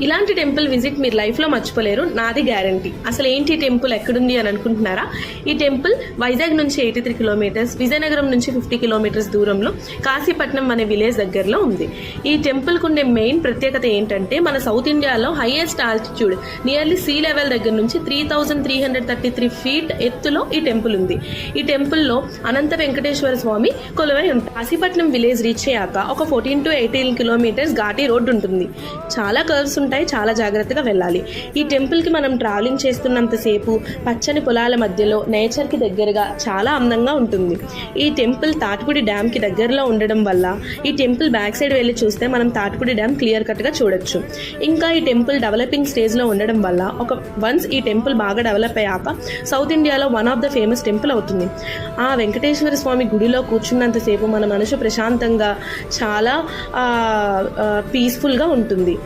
ఇలాంటి temple visit మీరు లైఫ్లో మర్చిపోలేరు, నాది గ్యారంటీ. అసలు ఏంటి టెంపుల్ ఎక్కడుంది అని అనుకుంటున్నారా? ఈ టెంపుల్ వైజాగ్ నుంచి 83 కిలోమీటర్స్, విజయనగరం నుంచి 50 కిలోమీటర్స్ దూరంలో కాశీపట్నం అనే విలేజ్ దగ్గరలో ఉంది. ఈ టెంపుల్కు ఉండే మెయిన్ ప్రత్యేకత ఏంటంటే మన సౌత్ ఇండియాలో highest altitude nearly sea level దగ్గర నుంచి 3333 ఫీట్ ఎత్తులో ఈ టెంపుల్ ఉంది. ఈ టెంపుల్లో అనంత వెంకటేశ్వర స్వామి కొలువై ఉంటారు. కాశీపట్నం విలేజ్ రీచ్ అయ్యాక ఒక 14 to 18 కిలోమీటర్స్ ఘాటీ రోడ్డు ఉంటుంది. చాలా కర్వ్స్ ఉంటాయి, చాలా జాగ్రత్తగా వెళ్ళాలి. ఈ టెంపుల్కి మనం ట్రావెలింగ్ చేస్తున్నంతసేపు పచ్చని పొలాల మధ్యలో నేచర్కి దగ్గరగా చాలా అందంగా ఉంటుంది. ఈ టెంపుల్ తాటిపూడి డ్యామ్కి దగ్గరలో ఉండడం వల్ల ఈ టెంపుల్ బ్యాక్ సైడ్ వెళ్ళి చూస్తే మనం తాటిపూడి డ్యామ్ క్లియర్ కట్గా చూడొచ్చు. ఇంకా ఈ టెంపుల్ డెవలపింగ్ స్టేజ్లో ఉండడం వల్ల వన్స్ ఈ టెంపుల్ బాగా డెవలప్ అయ్యాక సౌత్ ఇండియాలో one of the famous temple అవుతుంది. ఆ వెంకటేశ్వర స్వామి గుడిలో కూర్చున్నంతసేపు మన మనసు ప్రశాంతంగా చాలా పీస్ఫుల్గా ఉంటుంది.